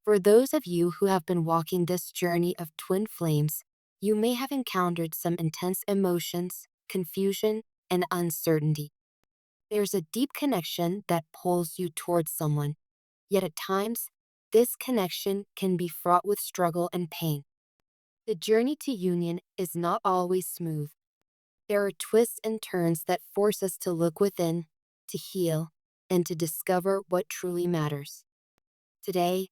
For those of you who have been walking this journey of twin flames, you may have encountered some intense emotions, confusion, and uncertainty. There's a deep connection that pulls you towards someone, yet at times, this connection can be fraught with struggle and pain. The journey to union is not always smooth. There are twists and turns that force us to look within, to heal, and to discover what truly matters. Today,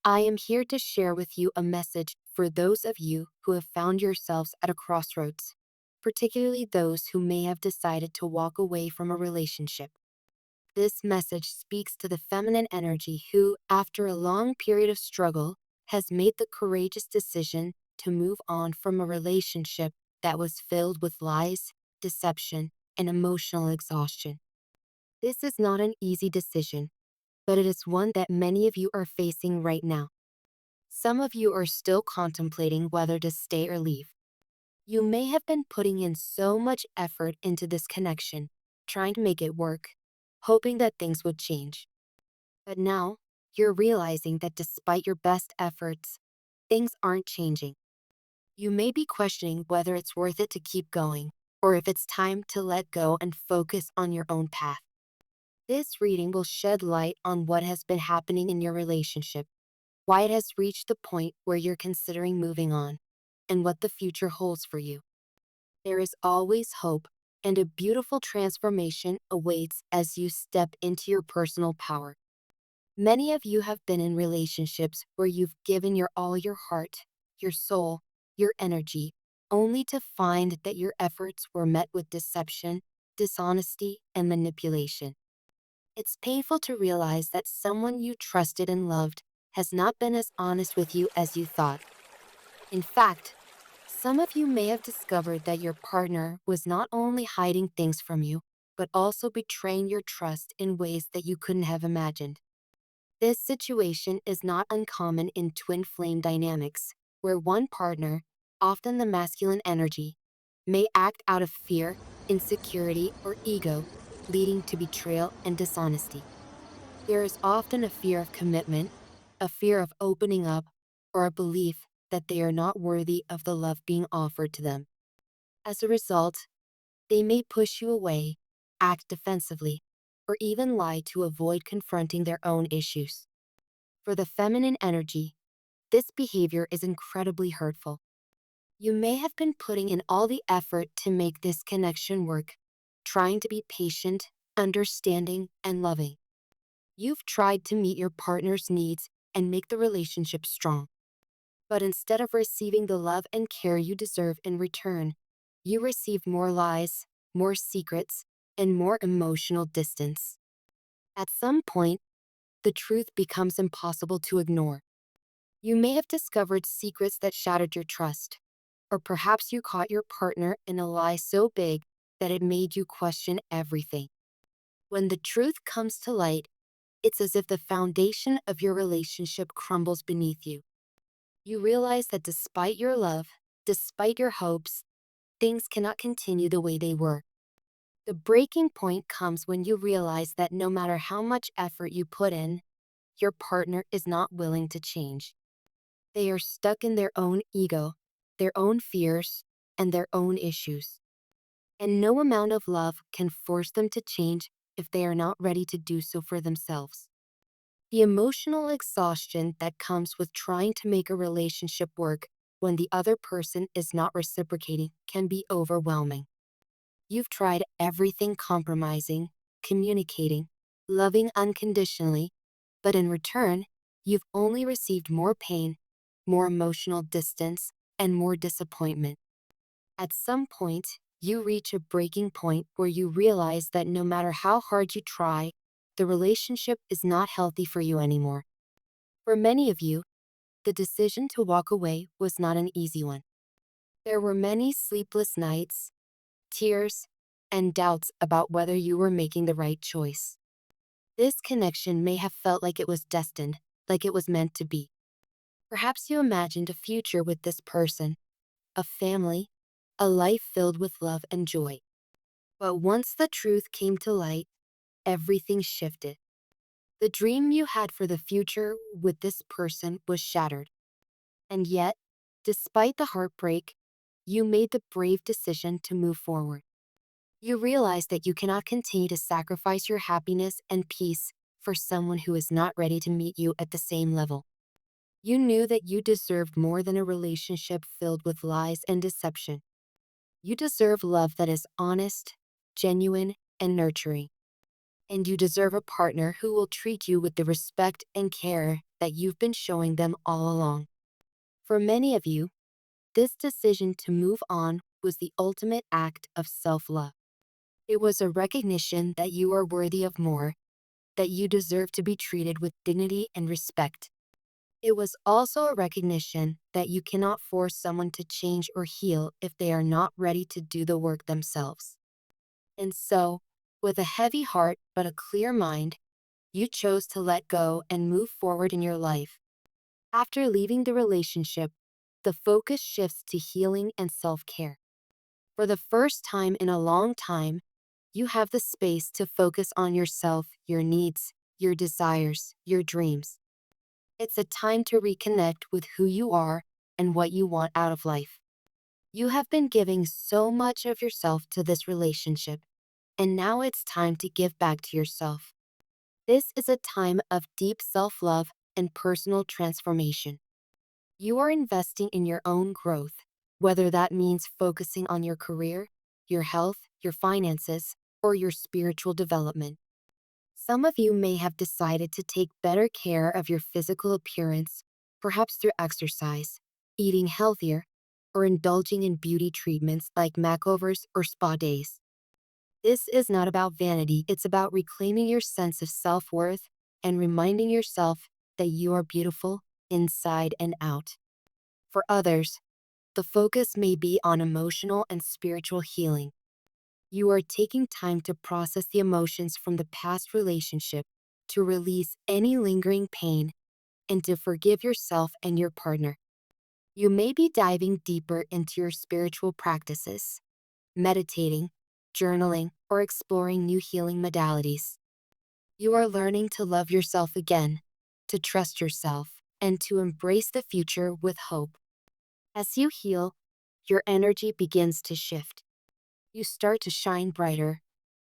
I am here to share with you a message for those of you who have found yourselves at a crossroads, particularly those who may have decided to walk away from a relationship. This message speaks to the feminine energy who, after a long period of struggle, has made the courageous decision to move on from a relationship that was filled with lies, deception, and emotional exhaustion. This is not an easy decision, but it is one that many of you are facing right now. Some of you are still contemplating whether to stay or leave. You may have been putting in so much effort into this connection, trying to make it work, hoping that things would change. But now, you're realizing that despite your best efforts, things aren't changing. You may be questioning whether it's worth it to keep going, or if it's time to let go and focus on your own path. This reading will shed light on what has been happening in your relationship, why it has reached the point where you're considering moving on, and what the future holds for you. There is always hope, and a beautiful transformation awaits as you step into your personal power. Many of you have been in relationships where you've given all your heart, your soul, your energy, only to find that your efforts were met with deception, dishonesty, and manipulation. It's painful to realize that someone you trusted and loved has not been as honest with you as you thought. In fact, some of you may have discovered that your partner was not only hiding things from you, but also betraying your trust in ways that you couldn't have imagined. This situation is not uncommon in twin flame dynamics, where one partner, often the masculine energy, may act out of fear, insecurity, or ego, leading to betrayal and dishonesty. There is often a fear of commitment, a fear of opening up, or a belief that they are not worthy of the love being offered to them. As a result, they may push you away, act defensively, or even lie to avoid confronting their own issues. For the feminine energy, this behavior is incredibly hurtful. You may have been putting in all the effort to make this connection work, trying to be patient, understanding, and loving. You've tried to meet your partner's needs and make the relationship strong. But instead of receiving the love and care you deserve in return, you received more lies, more secrets, and more emotional distance. At some point, the truth becomes impossible to ignore. You may have discovered secrets that shattered your trust, or perhaps you caught your partner in a lie so big that it made you question everything. When the truth comes to light, it's as if the foundation of your relationship crumbles beneath you. You realize that despite your love, despite your hopes, things cannot continue the way they were. The breaking point comes when you realize that no matter how much effort you put in, your partner is not willing to change. They are stuck in their own ego, their own fears, and their own issues. And no amount of love can force them to change if they are not ready to do so for themselves. The emotional exhaustion that comes with trying to make a relationship work when the other person is not reciprocating can be overwhelming. You've tried everything compromising, communicating, loving unconditionally, but in return, you've only received more pain, more emotional distance, and more disappointment. At some point, you reach a breaking point where you realize that no matter how hard you try, the relationship is not healthy for you anymore. For many of you, the decision to walk away was not an easy one. There were many sleepless nights, tears, and doubts about whether you were making the right choice. This connection may have felt like it was destined, like it was meant to be. Perhaps you imagined a future with this person, a family, a life filled with love and joy. But once the truth came to light, everything shifted. The dream you had for the future with this person was shattered. And yet, despite the heartbreak, you made the brave decision to move forward. You realized that you cannot continue to sacrifice your happiness and peace for someone who is not ready to meet you at the same level. You knew that you deserved more than a relationship filled with lies and deception. You deserve love that is honest, genuine, and nurturing. And you deserve a partner who will treat you with the respect and care that you've been showing them all along. For many of you, this decision to move on was the ultimate act of self-love. It was a recognition that you are worthy of more, that you deserve to be treated with dignity and respect. It was also a recognition that you cannot force someone to change or heal if they are not ready to do the work themselves. And so, with a heavy heart but a clear mind, you chose to let go and move forward in your life. After leaving the relationship, the focus shifts to healing and self-care. For the first time in a long time, you have the space to focus on yourself, your needs, your desires, your dreams. It's a time to reconnect with who you are and what you want out of life. You have been giving so much of yourself to this relationship, and now it's time to give back to yourself. This is a time of deep self-love and personal transformation. You are investing in your own growth, whether that means focusing on your career, your health, your finances, or your spiritual development. Some of you may have decided to take better care of your physical appearance, perhaps through exercise, eating healthier, or indulging in beauty treatments like makeovers or spa days. This is not about vanity, it's about reclaiming your sense of self-worth and reminding yourself that you are beautiful inside and out. For others, the focus may be on emotional and spiritual healing. You are taking time to process the emotions from the past relationship, to release any lingering pain, and to forgive yourself and your partner. You may be diving deeper into your spiritual practices, meditating, journaling, or exploring new healing modalities. You are learning to love yourself again, to trust yourself, and to embrace the future with hope. As you heal, your energy begins to shift. You start to shine brighter,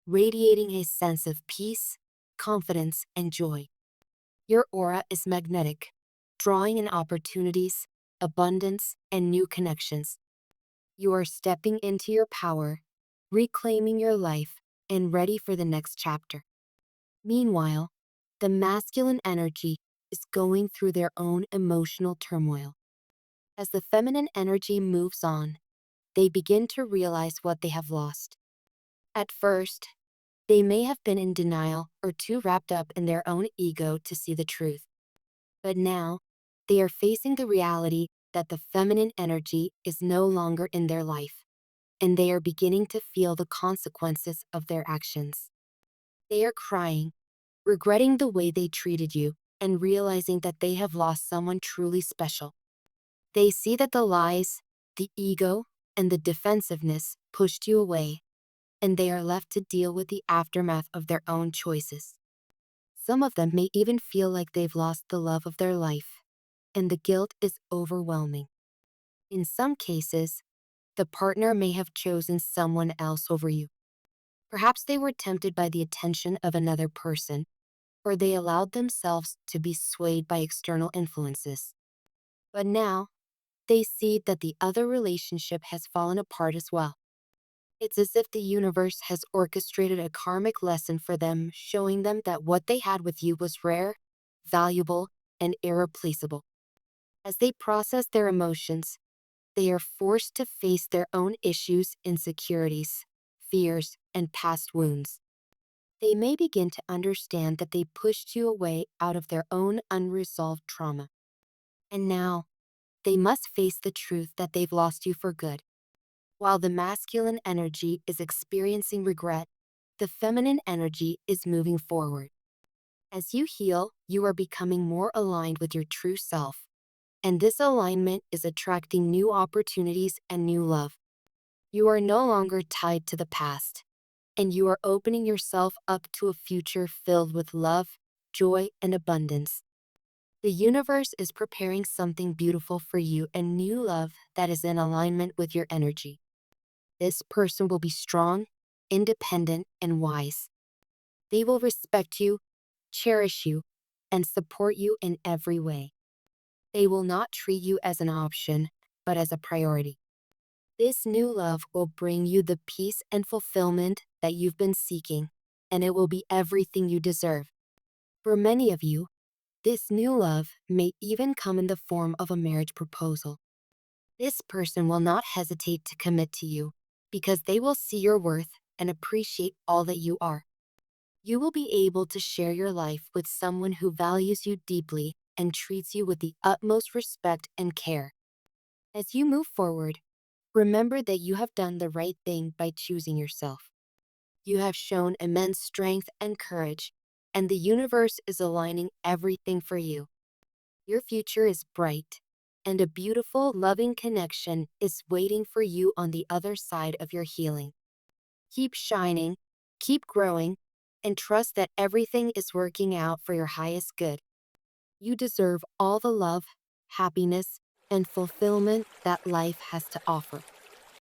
radiating a sense of peace, confidence, and joy. Your aura is magnetic, drawing in opportunities, abundance, and new connections. You are stepping into your power, reclaiming your life, and ready for the next chapter. Meanwhile, the masculine energy is going through their own emotional turmoil. As the feminine energy moves on, they begin to realize what they have lost. At first, they may have been in denial or too wrapped up in their own ego to see the truth. But now, they are facing the reality that the feminine energy is no longer in their life, and they are beginning to feel the consequences of their actions. They are crying, regretting the way they treated you, and realizing that they have lost someone truly special. They see that the lies, the ego, and the defensiveness pushed you away, and they are left to deal with the aftermath of their own choices. Some of them may even feel like they've lost the love of their life, and the guilt is overwhelming. In some cases, the partner may have chosen someone else over you. Perhaps they were tempted by the attention of another person, or they allowed themselves to be swayed by external influences. But now, they see that the other relationship has fallen apart as well. It's as if the universe has orchestrated a karmic lesson for them, showing them that what they had with you was rare, valuable, and irreplaceable. As they process their emotions, they are forced to face their own issues, insecurities, fears, and past wounds. They may begin to understand that they pushed you away out of their own unresolved trauma. And now, they must face the truth that they've lost you for good. While the masculine energy is experiencing regret, the feminine energy is moving forward. As you heal, you are becoming more aligned with your true self, and this alignment is attracting new opportunities and new love. You are no longer tied to the past, and you are opening yourself up to a future filled with love, joy, and abundance. The universe is preparing something beautiful for you, a new love that is in alignment with your energy. This person will be strong, independent, and wise. They will respect you, cherish you, and support you in every way. They will not treat you as an option, but as a priority. This new love will bring you the peace and fulfillment that you've been seeking, and it will be everything you deserve. For many of you, this new love may even come in the form of a marriage proposal. This person will not hesitate to commit to you because they will see your worth and appreciate all that you are. You will be able to share your life with someone who values you deeply and treats you with the utmost respect and care. As you move forward, remember that you have done the right thing by choosing yourself. You have shown immense strength and courage, and the universe is aligning everything for you. Your future is bright, and a beautiful, loving connection is waiting for you on the other side of your healing. Keep shining, keep growing, and trust that everything is working out for your highest good. You deserve all the love, happiness, and fulfillment that life has to offer.